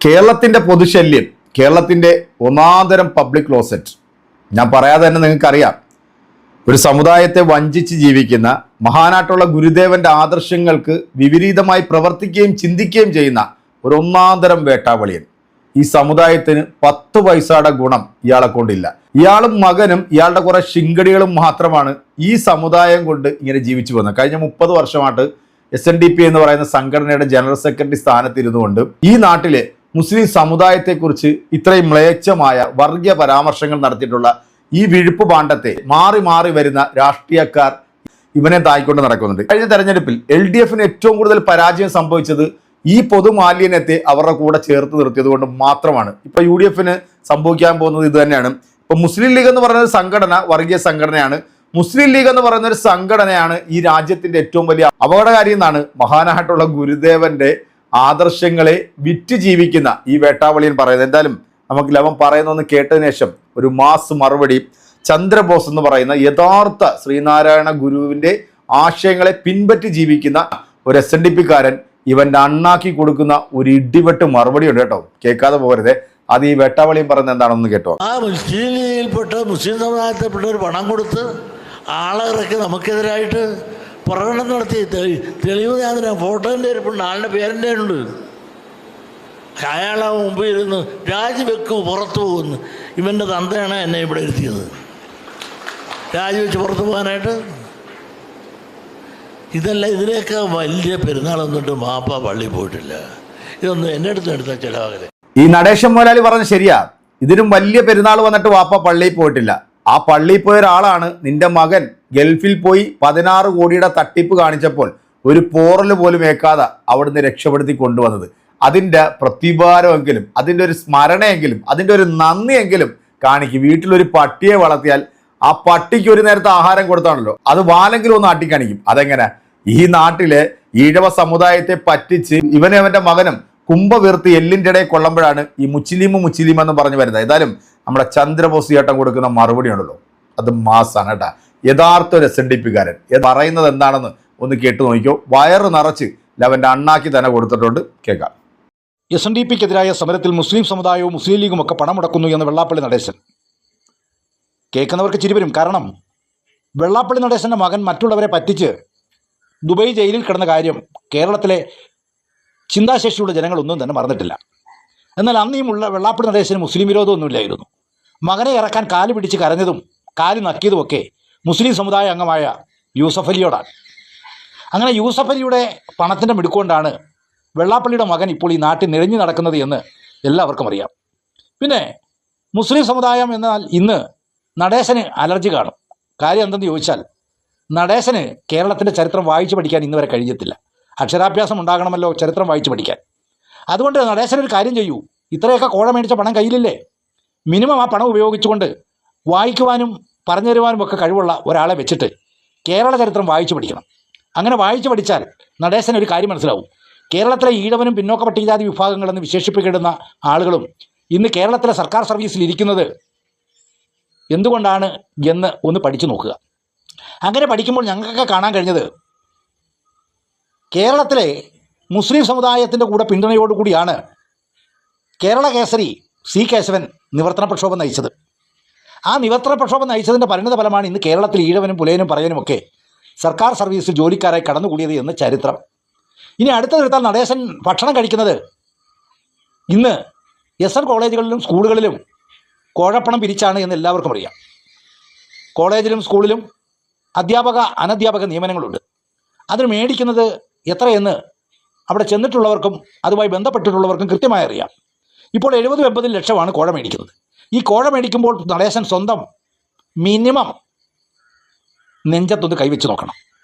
കേരളത്തിൻ്റെ പൊതുശല്യം, കേരളത്തിൻ്റെ ഒന്നാന്തരം പബ്ലിക് ക്ലോസറ്റ്. ഞാൻ പറയാതെ തന്നെ നിങ്ങൾക്കറിയാം, ഒരു സമുദായത്തെ വഞ്ചിച്ച് ജീവിക്കുന്ന, മഹാനായിട്ടുള്ള ഗുരുദേവന്റെ ആദർശങ്ങൾക്ക് വിപരീതമായി പ്രവർത്തിക്കുകയും ചിന്തിക്കുകയും ചെയ്യുന്ന ഒരു ഒന്നാന്തരം വേട്ടാവളിയൻ. ഈ സമുദായത്തിന് 10 പൈസയുടെ ഗുണം ഇയാളെ കൊണ്ടില്ല. ഇയാളും മകനും ഇയാളുടെ കുറെ ശിങ്കടികളും മാത്രമാണ് ഈ സമുദായം കൊണ്ട് ഇങ്ങനെ ജീവിച്ചു പോകുന്നത്. കഴിഞ്ഞ 30 വർഷമായിട്ട് SNDP എന്ന് പറയുന്ന സംഘടനയുടെ ജനറൽ സെക്രട്ടറി സ്ഥാനത്തിരുന്നുകൊണ്ട് ഈ നാട്ടിലെ മുസ്ലിം സമുദായത്തെക്കുറിച്ച് ഇത്രയും മ്ലേച്ഛമായ വർഗീയ പരാമർശങ്ങൾ നടത്തിയിട്ടുള്ള ഈ വിഴുപ്പ് പാണ്ഡത്തെ മാറി മാറി വരുന്ന രാഷ്ട്രീയക്കാർ ഇവനെ തായ്ക്കൊണ്ട് നടക്കുന്നുണ്ട്. കഴിഞ്ഞ തെരഞ്ഞെടുപ്പിൽ LDFന് ഏറ്റവും കൂടുതൽ പരാജയം സംഭവിച്ചത് ഈ പൊതുമാലിന്യത്തെ അവരുടെ കൂടെ ചേർത്ത് നിർത്തിയത് കൊണ്ട് മാത്രമാണ്. ഇപ്പൊ UDFന് സംഭവിക്കാൻ പോകുന്നത് ഇത് തന്നെയാണ്. ഇപ്പൊ മുസ്ലിം ലീഗ് എന്ന് പറയുന്ന സംഘടന വർഗീയ സംഘടനയാണ്. മുസ്ലിം ലീഗ് എന്ന് പറയുന്ന ഒരു സംഘടനയാണ് ഈ രാജ്യത്തിന്റെ ഏറ്റവും വലിയ അപകടകാരി എന്നാണ് മഹാനായിട്ടുള്ള ഗുരുദേവന്റെ ആദർശങ്ങളെ വിറ്റ് ജീവിക്കുന്ന ഈ വേട്ടാവളിയൻ പറയുന്നത്. എന്തായാലും നമുക്ക് ലവൻ പറയുന്നൊന്ന് കേട്ടതിന് ശേഷം ഒരു മാസ് മറുപടി. ചന്ദ്രബോസ് എന്ന് പറയുന്ന യഥാർത്ഥ ശ്രീനാരായണ ഗുരുവിന്റെ ആശയങ്ങളെ പിൻപറ്റി ജീവിക്കുന്ന ഒരു SNDP-കാരൻ ഇവന്റെ അണ്ണാക്കി കൊടുക്കുന്ന ഒരു ഇടിവെട്ട് മറുപടി ഉണ്ട് കേട്ടോ. കേൾക്കാതെ പോകരുതേ. അത് ഈ വേട്ടാവളിയും പറയുന്നത് എന്താണെന്ന് കേട്ടോ. ആ മുസ്ലിം ലീഗിൽപ്പെട്ട മുസ്ലിം സമുദായത്തിൽപ്പെട്ട ഒരു പണം കൊടുത്ത് ആളെ ഇറക്കി നമുക്കെതിരായിട്ട് പ്രകടനം നടത്തി തെളിവ് ഞാൻ ഫോട്ടോൻ്റെ ഇരിപ്പുണ്ട്, ആളുടെ പേരൻ്റെ ഉണ്ട്. അയാളെ മുമ്പിൽ ഇരുന്ന് രാജിവെക്കും പുറത്തു പോകുന്നു. ഇവൻ്റെ തന്തയാണ് എന്നെ ഇവിടെ ഇരുത്തിയത് രാജിവെച്ച് പുറത്തു പോകാനായിട്ട്. ഇതല്ല, ഇതിനൊക്കെ വലിയ പെരുന്നാളൊന്നിട്ട് മാപ്പ പള്ളിയിൽ പോയിട്ടില്ല. ഇതൊന്നും എൻ്റെ അടുത്ത് എടുത്ത ചിലവാകലെ. ഈ നടേശൻ മുതലാളി പറഞ്ഞ ശരിയാ. ഇതിനും വലിയ പെരുന്നാൾ വന്നിട്ട് വാപ്പ പള്ളിയിൽ പോയിട്ടില്ല. ആ പള്ളിയിൽ പോയ ഒരാളാണ് നിന്റെ മകൻ ഗൾഫിൽ പോയി 16 കോടിയുടെ തട്ടിപ്പ് കാണിച്ചപ്പോൾ ഒരു പോറൽ പോലും ഏക്കാതെ അവിടുന്ന് രക്ഷപ്പെടുത്തി കൊണ്ടുവന്നത്. അതിൻ്റെ പ്രതിഭാരമെങ്കിലും, അതിൻ്റെ ഒരു സ്മരണയെങ്കിലും, അതിൻ്റെ ഒരു നന്ദിയെങ്കിലും കാണിക്കും. വീട്ടിലൊരു പട്ടിയെ വളർത്തിയാൽ ആ പട്ടിക്ക് ഒരു നേരത്തെ ആഹാരം കൊടുത്താണല്ലോ, അത് വാലെങ്കിലും ഒന്ന് ആട്ടിക്കാണിക്കും. അതെങ്ങനെ? ഈ നാട്ടിലെ ഈഴവ സമുദായത്തെ പറ്റിച്ച് ഇവനും അവൻ്റെ മകനും കുംഭ വീർത്തി എല്ലിൻ്റെ ഇടയിൽ കൊള്ളുമ്പോഴാണ് ഈ മുച്ചിലീം എന്ന് പറഞ്ഞു വരുന്നത്. ഏതായാലും നമ്മുടെ ചന്ദ്രബോസ് ചേട്ടൻ കൊടുക്കുന്ന മറുപടി ഉണ്ടല്ലോ, അത് മാസാണ് കേട്ടാ. യഥാർത്ഥ ഒരു SNDP-കാരൻ പറയുന്നത് എന്താണെന്ന് ഒന്ന് കേട്ടു നോക്കിക്കോ. വയറ് നിറച്ച് ലവന്റെ അണ്ണാക്കി തന്നെ കൊടുത്തിട്ടുണ്ട്. കേൾക്കാം. SNDP-ക്കെതിരായ സമരത്തിൽ മുസ്ലിം സമുദായവും മുസ്ലിം ലീഗും ഒക്കെ പണം മുടക്കുന്നു എന്ന് വെള്ളാപ്പള്ളി നടേശൻ. കേൾക്കുന്നവർക്ക് ചിരി വരും. കാരണം വെള്ളാപ്പള്ളി നടേശൻ്റെ മകൻ മറ്റുള്ളവരെ പറ്റിച്ച് ദുബായ് ജയിലിൽ കിടന്ന കാര്യം കേരളത്തിലെ ചിന്താശേഷിയുള്ള ജനങ്ങളൊന്നും തന്നെ മറന്നിട്ടില്ല. എന്നാൽ അന്നീമുള്ള വെള്ളാപ്പള്ളി നടേശന് മുസ്ലിം വിരോധമൊന്നുമില്ലായിരുന്നു. മകനെ ഇറക്കാൻ കാല് പിടിച്ച് കരഞ്ഞതും കാല് നക്കിയതുമൊക്കെ മുസ്ലിം സമുദായ അംഗമായ യൂസഫ് അലിയോടാണ്. അങ്ങനെ യൂസഫ് അലിയുടെ പണത്തിൻ്റെ മിടുക്കൊണ്ടാണ് വെള്ളാപ്പള്ളിയുടെ മകൻ ഇപ്പോൾ ഈ നാട്ടിൽ നിഴഞ്ഞു നടക്കുന്നത് എന്ന് എല്ലാവർക്കും അറിയാം. പിന്നെ മുസ്ലിം സമുദായം എന്നാൽ ഇന്ന് നടേശന് അലർജി കാണും. കാര്യം എന്തെന്ന് ചോദിച്ചാൽ, നടേശന് കേരളത്തിൻ്റെ ചരിത്രം വായിച്ചു പഠിക്കാൻ ഇന്ന് വരെ കഴിഞ്ഞിട്ടില്ല. അക്ഷരാഭ്യാസം ഉണ്ടാകണമല്ലോ ചരിത്രം വായിച്ചു പഠിക്കാൻ. അതുകൊണ്ട് നടേശനൊരു കാര്യം ചെയ്യൂ, ഇത്രയൊക്കെ കോഴ മേടിച്ച പണം കയ്യിലില്ലേ, മിനിമം ആ പണം ഉപയോഗിച്ചുകൊണ്ട് വായിക്കുവാനും പറഞ്ഞു തരുവാനും ഒക്കെ കഴിവുള്ള ഒരാളെ വെച്ചിട്ട് കേരള ചരിത്രം വായിച്ചു പഠിക്കണം. അങ്ങനെ വായിച്ചു പഠിച്ചാൽ നടേശന് ഒരു കാര്യം മനസ്സിലാവും. കേരളത്തിലെ ഈഴവനും പിന്നോക്ക പട്ടികജാതി വിഭാഗങ്ങളെന്ന് വിശേഷിപ്പിക്കപ്പെടുന്ന ആളുകളും ഇന്ന് കേരളത്തിലെ സർക്കാർ സർവീസിൽ ഇരിക്കുന്നത് എന്തുകൊണ്ടാണ് എന്ന് ഒന്ന് പഠിച്ചു നോക്കുക. അങ്ങനെ പഠിക്കുമ്പോൾ ഞങ്ങൾക്കൊക്കെ കാണാൻ കഴിഞ്ഞത്, കേരളത്തിലെ മുസ്ലിം സമുദായത്തിൻ്റെ കൂടെ പിന്തുണയോടുകൂടിയാണ് കേരള കേസരി C കേശവൻ നിവർത്തന പ്രക്ഷോഭം നയിച്ചത്. ആ നിവർത്തന പ്രക്ഷോഭം നയിച്ചതിൻ്റെ പരിണിത ഫലമാണ് ഇന്ന് കേരളത്തിൽ ഈഴവനും പുലയനും പറയനുമൊക്കെ സർക്കാർ സർവീസിൽ ജോലിക്കാരായി കടന്നുകൂടിയത് എന്ന് ചരിത്രം. ഇനി അടുത്ത നിർത്താൻ നടേശൻ ഭക്ഷണം കഴിക്കുന്നത് ഇന്ന് SN കോളേജുകളിലും സ്കൂളുകളിലും കോഴപ്പണം പിരിച്ചാണ് എന്ന് എല്ലാവർക്കും അറിയാം. കോളേജിലും സ്കൂളിലും അധ്യാപക അനധ്യാപക നിയമനങ്ങളുണ്ട്. അതിന് മേടിക്കുന്നത് എത്രയെന്ന് അവിടെ ചെന്നിട്ടുള്ളവർക്കും അതുമായി ബന്ധപ്പെട്ടിട്ടുള്ളവർക്കും കൃത്യമായി അറിയാം. ഇപ്പോൾ 70-80 ലക്ഷമാണ് കോഴ മേടിക്കുന്നത്. ഈ കോഴ മേടിക്കുമ്പോൾ നടേശൻ സ്വന്തം മിനിമം നെഞ്ചത്തൊന്ന് കൈവച്ച് നോക്കണം.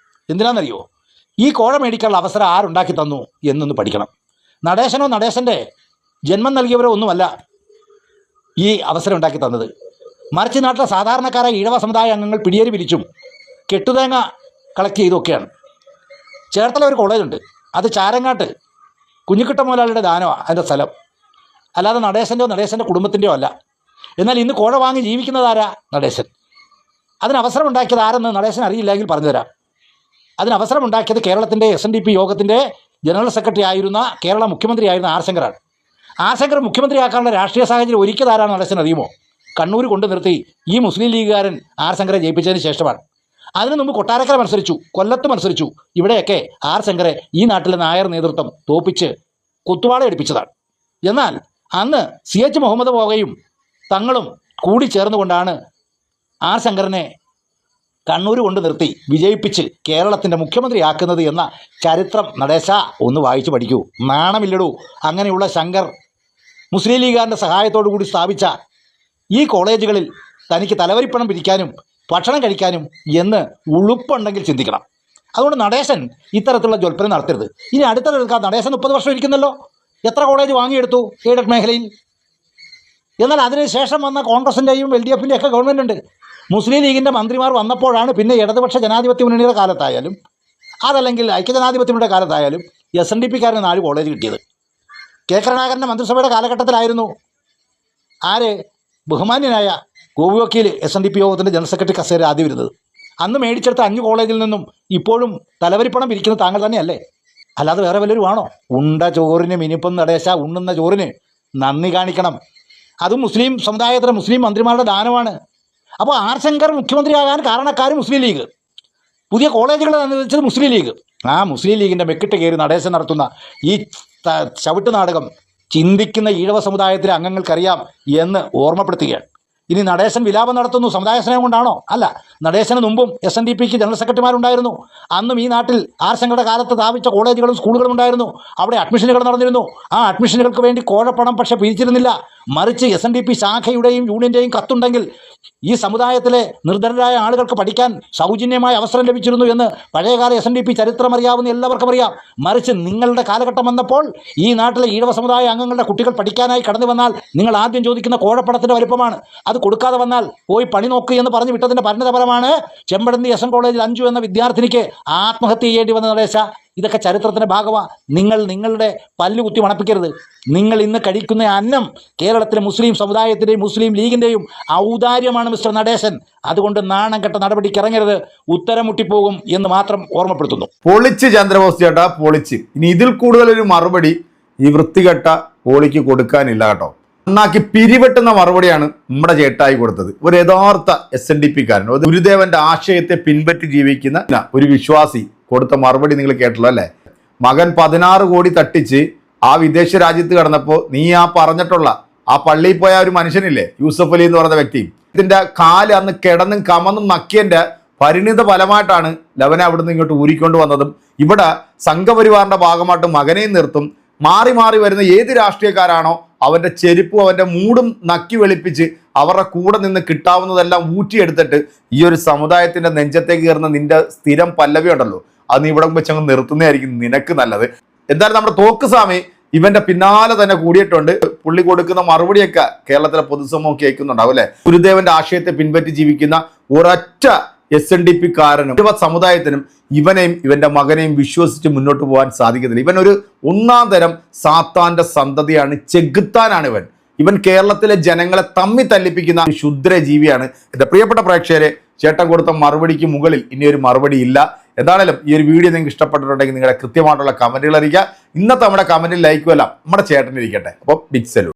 എന്തിനാണെന്നറിയോ? ഈ കോഴ മേടിക്കാനുള്ള അവസരം ആരുണ്ടാക്കി തന്നു എന്നൊന്ന് പഠിക്കണം. നടേശനോ നടേശൻ്റെ ജന്മം നൽകിയവരോ ഒന്നുമല്ല ഈ അവസരം ഉണ്ടാക്കി തന്നത്. മറിച്ച് നാട്ടിലെ സാധാരണക്കാരായ ഈഴവ സമുദായ അംഗങ്ങൾ പിടിയേറി പിരിച്ചും കെട്ടുതേങ്ങ കളക്ട് ചെയ്തൊക്കെയാണ്. ചേർത്തല ഒരു കോളേജുണ്ട്, അത് ചാരങ്ങാട്ട് കുഞ്ഞിക്കുട്ട മുതലാളിയുടെ ദാനമാണ് അതിൻ്റെ സ്ഥലം, അല്ലാതെ നടേശൻ്റെ കുടുംബത്തിൻ്റെയോ അല്ല. എന്നാൽ ഇന്ന് കോഴ വാങ്ങി ജീവിക്കുന്നതാരാ? നടേശൻ. അതിനവസരമുണ്ടാക്കിയത് ആരെന്ന് നടേശൻ അറിയില്ലെങ്കിൽ പറഞ്ഞുതരാം. അതിനവസരമുണ്ടാക്കിയത് കേരളത്തിൻ്റെ SNDP യോഗത്തിൻ്റെ ജനറൽ സെക്രട്ടറി ആയിരുന്ന കേരള മുഖ്യമന്ത്രി ആയിരുന്ന R. ശങ്കറാണ്. ആശങ്കർ മുഖ്യമന്ത്രിയാക്കാനുള്ള രാഷ്ട്രീയ സാഹചര്യം ഒരുക്കിയതാരാണ് നടേശൻ അറിയുമോ? കണ്ണൂർ കൊണ്ടു നിർത്തി ഈ മുസ്ലിം ലീഗുകാരൻ ആർ ശങ്കറെ ജയിപ്പിച്ചതിന് ശേഷമാണ്. അതിനു മുമ്പ് കൊട്ടാരക്കര മത്സരിച്ചു, കൊല്ലത്ത് മത്സരിച്ചു. ഇവിടെയൊക്കെ ആർ ശങ്കറെ ഈ നാട്ടിലെ നായർ നേതൃത്വം തോപ്പിച്ച് കുത്തുവാള എടുപ്പിച്ചതാണ്. എന്നാൽ അന്ന് CH മുഹമ്മദ് പോകയും തങ്ങളും കൂടി ചേർന്നുകൊണ്ടാണ് ആർ ശങ്കറിനെ കണ്ണൂർ കൊണ്ട് നിർത്തി വിജയിപ്പിച്ച് കേരളത്തിൻ്റെ മുഖ്യമന്ത്രിയാക്കുന്നത് എന്ന ചരിത്രം നടേശ ഒന്ന് വായിച്ചു പഠിക്കൂ. നാണമില്ലടൂ. അങ്ങനെയുള്ള ശങ്കർ മുസ്ലിം ലീഗുകാരൻ്റെ സഹായത്തോടു കൂടി സ്ഥാപിച്ച ഈ കോളേജുകളിൽ തനിക്ക് തലവരിപ്പണം പിരിക്കാനും ഭക്ഷണം കഴിക്കാനും എന്ന് ഉളുപ്പുണ്ടെങ്കിൽ ചിന്തിക്കണം. അതുകൊണ്ട് നടേശൻ ഇത്തരത്തിലുള്ള ജ്വൽപ്പനം നടത്തരുത്. ഇനി അടുത്ത കേൾക്കാം, നടേശൻ 30 വർഷം ഇരിക്കുന്നല്ലോ. എത്ര കോളേജ് വാങ്ങിയെടുത്തു എയ്ഡഡ് മേഖലയിൽ? എന്നാൽ അതിനുശേഷം വന്ന കോൺഗ്രസിൻ്റെയും LDFിൻ്റെ ഒക്കെ ഗവൺമെൻറ് ഉണ്ട്. മുസ്ലിം ലീഗിൻ്റെ മന്ത്രിമാർ വന്നപ്പോഴാണ് പിന്നെ ഇടതുപക്ഷ ജനാധിപത്യ മുന്നണിയുടെ കാലത്തായാലും അതല്ലെങ്കിൽ ഐക്യജനാധിപത്യ മുന്നണിയുടെ കാലത്തായാലും SNDPക്കാരന് 4 കോളേജ് കിട്ടിയത്. കെ കരുണാകരൻ്റെ മന്ത്രിസഭയുടെ കാലഘട്ടത്തിലായിരുന്നു ബഹുമാന്യനായ ഗോപി വക്കീൽ SNDP യോഗത്തിൻ്റെ ജനറൽ സെക്രട്ടറി കസേര ആദ്യം വരുന്നത്. അന്ന് മേടിച്ചെടുത്ത 5 കോളേജിൽ നിന്നും ഇപ്പോഴും തലവരിപ്പണം പിരിക്കുന്നത് താങ്കൾ തന്നെയല്ലേ? അല്ലാതെ വേറെ വല്ലവരും ആണോ? ഉണ്ട ചോറിന് മിനിപ്പം നടേശ, ഉണ്ണുന്ന ചോറിന് നന്ദി കാണിക്കണം. അതും മുസ്ലിം സമുദായത്തിലെ മുസ്ലിം മന്ത്രിമാരുടെ ദാനമാണ്. അപ്പോൾ ആർ ശങ്കർ മുഖ്യമന്ത്രിയാകാൻ കാരണക്കാർ മുസ്ലിം ലീഗ്, പുതിയ കോളേജുകൾ അനുവദിച്ചത് മുസ്ലിം ലീഗ്. ആ മുസ്ലിം ലീഗിൻ്റെ മെക്കിട്ട് കയറി നടേശൻ നടത്തുന്ന ഈ ചവിട്ട് നാടകം ചിന്തിക്കുന്ന ഈഴവ സമുദായത്തിലെ അംഗങ്ങൾക്കറിയാം എന്ന് ഓർമ്മപ്പെടുത്തുകയാണ്. ഇനി നടേശൻ വിലാപം നടത്തുന്നു സമുദായ സ്നേഹം കൊണ്ടാണോ? അല്ല. നടേശന് മുമ്പും SNDPക്ക് ജനറൽ സെക്രട്ടറിമാരുണ്ടായിരുന്നു. അന്നും ഈ നാട്ടിൽ ആർ ശങ്കറുടെ കാലത്ത് സ്ഥാപിച്ച കോളേജുകളും സ്കൂളുകളും ഉണ്ടായിരുന്നു. അവിടെ അഡ്മിഷനുകൾ നടന്നിരുന്നു. ആ അഡ്മിഷനുകൾക്ക് വേണ്ടി കോഴപ്പണം പക്ഷേ പിരിച്ചിരുന്നില്ല. മറിച്ച് SNDP ശാഖയുടെയും യൂണിയൻ്റെയും കത്തുണ്ടെങ്കിൽ ഈ സമുദായത്തിലെ നിർധനരായ ആളുകൾക്ക് പഠിക്കാൻ സൗജന്യമായ അവസരം ലഭിച്ചിരുന്നു എന്ന് പഴയകാല SNDP ചരിത്രം അറിയാവുന്ന എല്ലാവർക്കും അറിയാം. മറിച്ച് നിങ്ങളുടെ കാലഘട്ടം വന്നപ്പോൾ ഈ നാട്ടിലെ ഈഴവ സമുദായ അംഗങ്ങളുടെ കുട്ടികൾ പഠിക്കാനായി കടന്നു വന്നാൽ നിങ്ങൾ ആദ്യം ചോദിക്കുന്ന കോഴപ്പണത്തിൻ്റെ വലിപ്പമാണ്. അത് കൊടുക്കാതെ വന്നാൽ പോയി പണി നോക്കുക എന്ന് പറഞ്ഞു വിട്ടതിൻ്റെ പരിണതഫലമാണ് ചെമ്പഴന്തി SN കോളേജിൽ 5 എന്ന വിദ്യാർത്ഥിനിക്ക് ആത്മഹത്യ ചെയ്യേണ്ടി വന്ന നടേശ. ഇതൊക്കെ ചരിത്രത്തിൻ്റെ ഭാഗമാണ്. നിങ്ങൾ നിങ്ങളുടെ പല്ല് കുത്തി മണപ്പിക്കരുത്. നിങ്ങൾ ഇന്ന് കഴിക്കുന്ന അന്നം കേരളത്തിലെ മുസ്ലിം സമുദായത്തിൻ്റെയും മുസ്ലിം ലീഗിൻ്റെയും ഔദാര്യമാണ് മിസ്റ്റർ നടേശൻ. അതുകൊണ്ട് നാണം കെട്ട നടപടിക്ക് ഇറങ്ങരുത്, ഉത്തരം മുട്ടിപ്പോകും എന്ന് മാത്രം ഓർമ്മപ്പെടുത്തുന്നു. പൊളിച്ച് ചന്ദ്രബോസ് ചേട്ടാ, പൊളിച്ച്. ഇനി ഇതിൽ കൂടുതലൊരു മറുപടി ഈ വൃത്തികെട്ട പോളിക്ക് കൊടുക്കാനില്ല കേട്ടോ. നന്നാക്കി പിരിവെട്ടുന്ന മറുപടിയാണ് നമ്മുടെ ചേട്ടായി കൊടുത്തത്. ഒരു യഥാർത്ഥ SNDPക്കാരൻ, ഗുരുദേവന്റെ ആശയത്തെ പിൻപറ്റി ജീവിക്കുന്ന ഒരു വിശ്വാസി കൊടുത്ത മറുപടി നിങ്ങൾ കേട്ടല്ലോ അല്ലേ? മകൻ 16 കോടി തട്ടിച്ച് ആ വിദേശ രാജ്യത്ത് കടന്നപ്പോൾ നീ ആ പറഞ്ഞിട്ടുള്ള ആ പള്ളിയിൽ പോയ ഒരു മനുഷ്യനില്ലേ, യൂസഫ് അലി എന്ന് പറയുന്ന വ്യക്തി, ഇതിന്റെ കാല് അന്ന് കിടന്നും കമന്നും നക്കിയന്റെ പരിണിത ഫലമായിട്ടാണ് ലവനെ അവിടുന്ന് ഇങ്ങോട്ട് ഊരിക്കൊണ്ട് വന്നതും ഇവിടെ സംഘപരിവാറിന്റെ ഭാഗമായിട്ട് മകനെയും നിർത്തും. മാറി മാറി വരുന്ന ഏത് രാഷ്ട്രീയക്കാരാണോ അവൻ്റെ ചെരുപ്പും അവൻ്റെ മൂടും നക്കി വെളുപ്പിച്ച് അവരുടെ കൂടെ നിന്ന് കിട്ടാവുന്നതെല്ലാം ഊറ്റിയെടുത്തിട്ട് ഈ ഒരു സമുദായത്തിൻ്റെ നെഞ്ചത്തേക്ക് കയറുന്ന നിന്റെ സ്ഥിരം പല്ലവി ഉണ്ടല്ലോ, അത് നീ ഇവിടെ വെച്ച് അങ്ങ് നിർത്തുന്നതായിരിക്കും നിനക്ക് നല്ലത്. എന്തായാലും നമ്മുടെ തോക്ക് സ്വാമി ഇവന്റെ പിന്നാലെ തന്നെ കൂടിയിട്ടുണ്ട്. പുള്ളി കൊടുക്കുന്ന മറുപടിയൊക്കെ കേരളത്തിലെ പൊതുസമൂഹം കേൾക്കുന്നുണ്ടാവും അല്ലെ? ഗുരുദേവന്റെ ആശയത്തെ പിൻപറ്റി ജീവിക്കുന്ന ഒരൊറ്റ SNDPക്കാരനും സമുദായത്തിനും ഇവനെയും ഇവന്റെ മകനെയും വിശ്വസിച്ച് മുന്നോട്ട് പോകാൻ സാധിക്കത്തില്ല. ഇവൻ ഒരു 1-ാം തരം സാത്താന്റെ സന്തതിയാണ്, ചെകുത്താനാണ് ഇവൻ. ഇവൻ കേരളത്തിലെ ജനങ്ങളെ തമ്മി തല്ലിപ്പിക്കുന്ന ക്ഷുദ്ര ജീവിയാണ്. എൻ്റെ പ്രിയപ്പെട്ട പ്രേക്ഷകരെ, ചേട്ടൻ കൊടുത്ത മറുപടിക്ക് മുകളിൽ ഇനിയൊരു മറുപടി ഇല്ല. എന്താണേലും ഈ ഒരു വീഡിയോ നിങ്ങൾക്ക് ഇഷ്ടപ്പെട്ടിട്ടുണ്ടെങ്കിൽ നിങ്ങളുടെ കൃത്യമായിട്ടുള്ള കമന്റുകൾ അറിയിക്കുക. ഇന്നത്തെ നമ്മുടെ കമന്റിൽ ലൈക്കും എല്ലാം നമ്മുടെ ചേട്ടനിരിക്കട്ടെ. അപ്പോൾ ബിഗ് സല്യൂട്ട്.